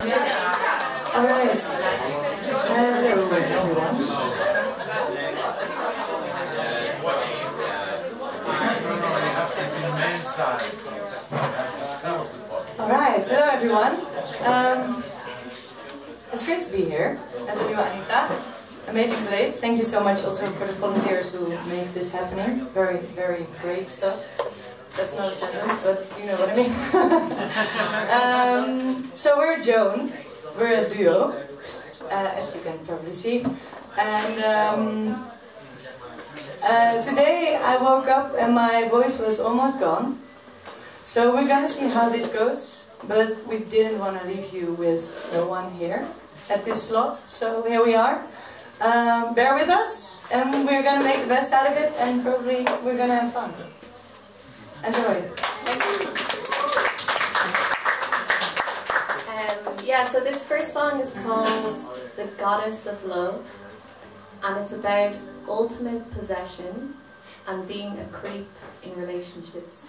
Alright. Hello everyone. Alright, hello everyone. It's great to be here at the Nieuwe Anita. Amazing place. Thank you so much also for the volunteers who make this happening. Very, very great stuff. That's not a sentence, but you know what I mean. So we're Joan. We're a duo, as you can probably see. And today I woke up and my voice was almost gone. So we're gonna see how this goes. But we didn't want to leave you with no one here at this slot. So here we are. Bear with us, and we're gonna make the best out of it, and probably we're gonna have fun. Enjoy. Thank you. Yeah, so this first song is called The Goddess of Love, and it's about ultimate possession and being a creep in relationships.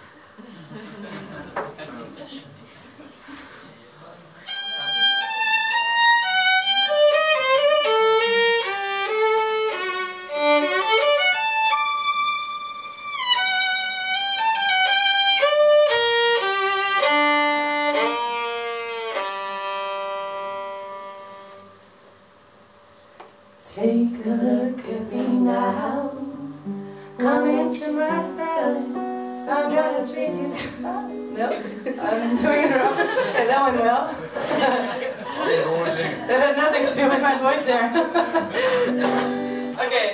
Take a look at me now. Come into my palace. I'm gonna treat you. No, I'm doing it wrong. Yeah, that went well. That had nothing to do with my voice there. Okay.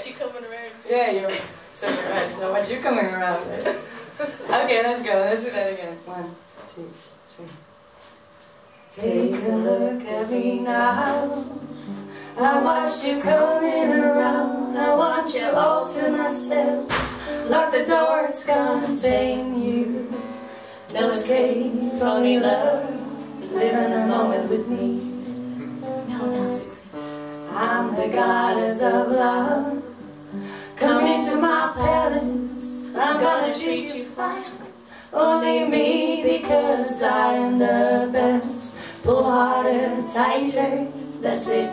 Yeah, you're totally right. So what you coming around with? Okay, let's go. Let's do that again. 1, 2, 3. Take a look at me now. I watch you coming around. I want you all to myself. Lock the doors, contain you. No escape, only love. Live in the moment with me. No one else exists. I'm the goddess of love. Come into my palace. I'm gonna treat you fine. Only me, because I am the best. Pull harder, tighter. That's it.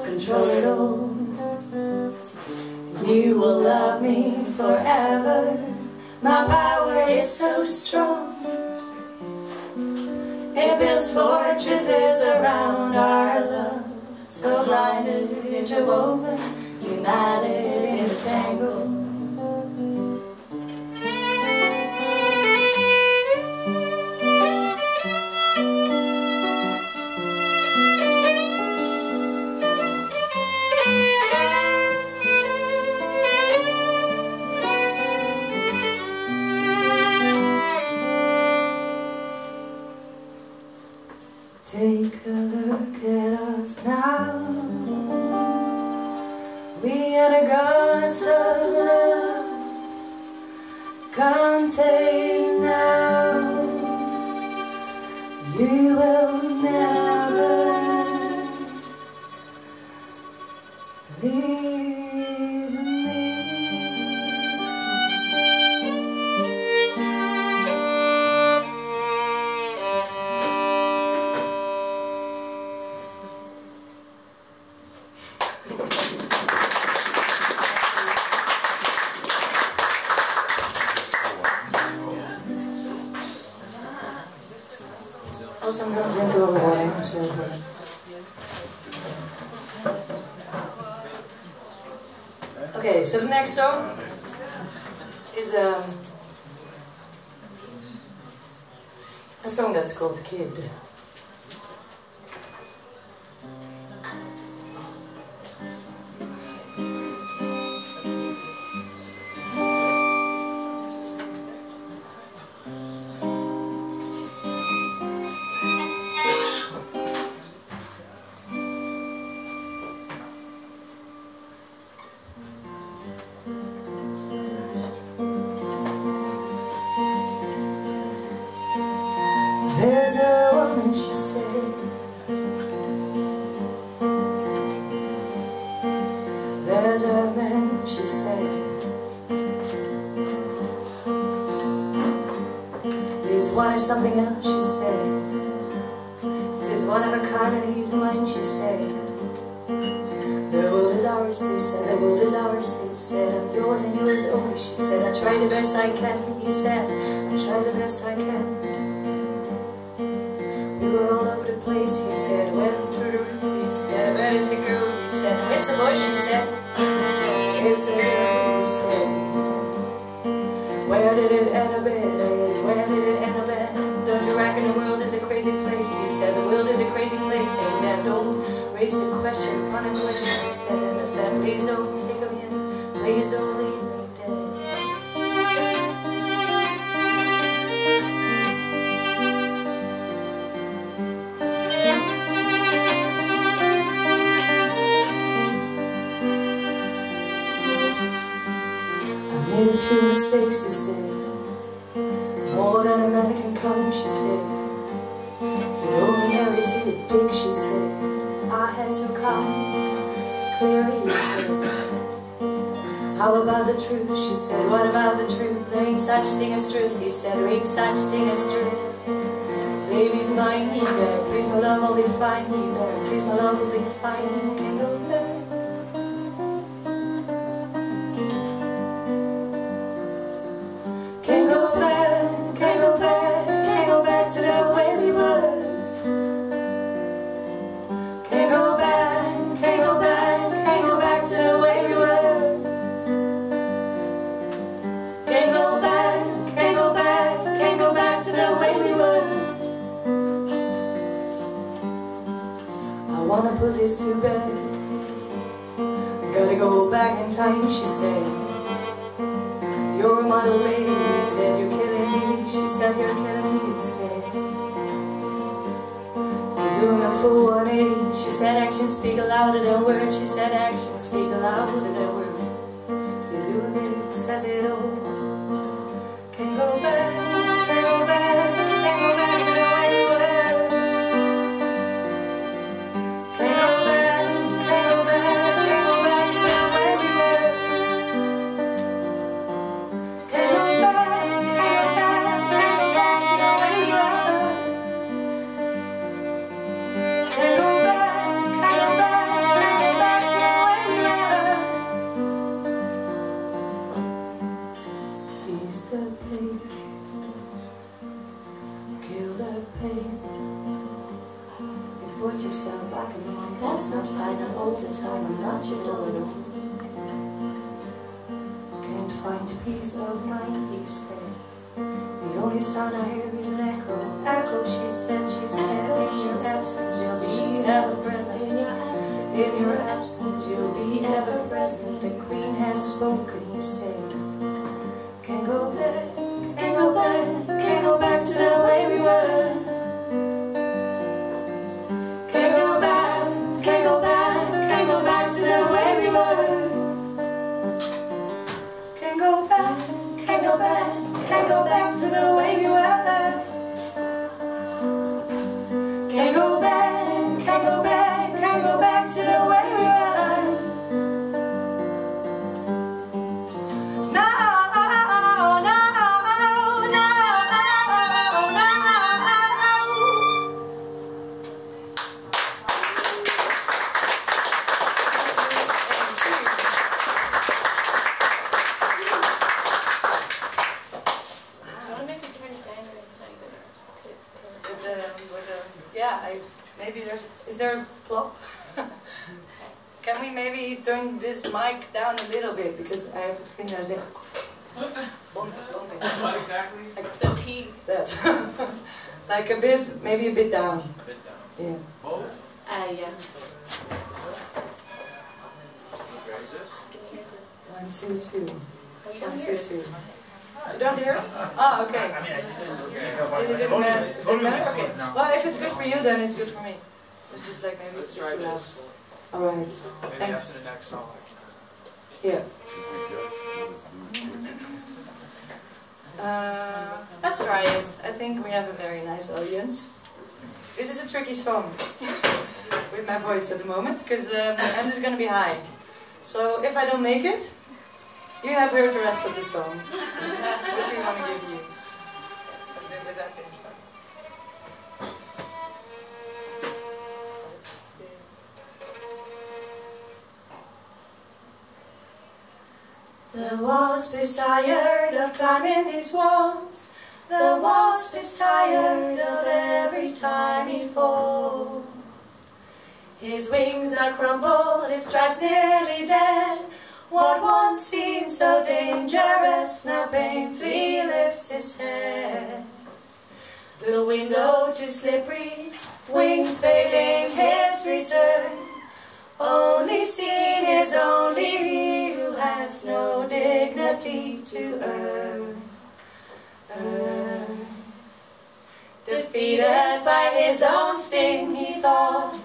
Control it all. You will love me forever. My power is so strong. It builds fortresses around our love. So blinded, interwoven, united, entangled. Take a look at us now. We are the gods of love. Contain now. You will never leave me. Also, I'm gonna drink a little water, so okay, so the next song is a song that's called Kid. There's a woman, she said. There's a man, she said. This one is something else, she said. This is one of a kind and he's mine, she said. The world is ours, they said, the world is ours, they said. I'm yours and yours only, she said. I try the best I can, he said. I try the best I can. We were all over the place, he said. Went through the roof, he said. I bet it's a girl, he said. It's a boy, she said. It's a girl, he said. Where did it end up at? Yes, where did it end up at? Don't you reckon the world is a crazy place? He said, the world is a crazy place, amen. Don't raise the question upon a question, he said. And I said, please don't take me in, please don't leave me dead. I made a few mistakes, he said. More than a man can count, she said. You're only married to a dick, she said. I had to come clear, he said. How about the truth, she said. What about the truth? There ain't such thing as truth, he said. There ain't such thing as truth. Baby's mine, he begged. Please my love, I'll be fine, he begged. Please my love, will be fine. Can't go back. Can't go back, can't go back, can't go back to the way we were. Can't go back, can't go back, can't go back to the way we were. Can't go back, can't go back, can't go back to the way we were. I wanna put this to bed. Gotta go back in time, she said. You're my old lady, he said. You're killing me, she said. You're killing me instead. You're doing a full 180, she said. Actions speak louder than words, she said. Actions speak louder than words. You're doing this as it all. Can't go back, can't go back, can't go back to the way you were. Can't go back, can't go back, can't go back to the way we were. Can't go back, can't go back, can't go back to the way we were. Can't go back, can't go back, can't go back to the way we were. Ease the pain, kill the pain. You put yourself back in line. That's not fine, I'm all the time. I'm not your dodo. Can't find peace of mind, he said. The only sound I hear is an echo. Echo, she said, she said. In your absence, you'll be ever present. In your absence, you'll be ever present. The Queen has spoken, he said. Can't go back, can't go back, can't go back to the way we were. Can't go back, can't go back, can't go back to the way we were. Can't go back, can't go back, can't go back to the way we were. Can't go back, can't go back, can't go back to the way we were. No, no, no, no, no. Maybe is there a plop? Can we maybe turn this mic down a little bit, because I have to feel there's a What exactly? like the key that like a bit, maybe a bit down. A bit down. Yeah. Both? Yeah. Where is this? Can you hear this? 1, 2, 2. Oh, you 1, don't 2, hear it? 2. You don't hear it? Oh, okay. I mean, I didn't Didn't matter? Okay. Well, if it's good for you, then it's good for me. It's just like maybe it's a bit too loud. Alright. Maybe Thanks. after the next song. Yeah. Let's try it. I think we have a very nice audience. This is a tricky song with my voice at the moment, because my end is going to be high. So if I don't make it, you have heard the rest of the song, which we want to give you. Let's do it with that intro. The wasp is tired of climbing these walls. The wasp is tired of every time he falls. His wings are crumbled, his stripes nearly dead. What once seemed so dangerous now painfully lifts his head. The window too slippery, wings failing his return. Only seen is only he who has no dignity to earn. Defeated by his own sting, he thought,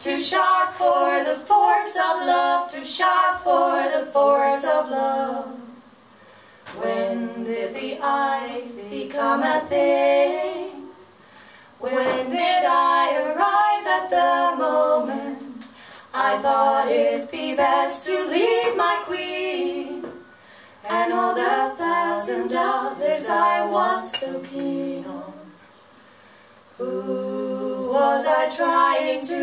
too sharp for the force of love, too sharp for the force of love. When did the I become a thing? When did I arrive at the moment I thought it'd be best to leave my queen and all the 1,000 others I was so keen on? Who was I trying to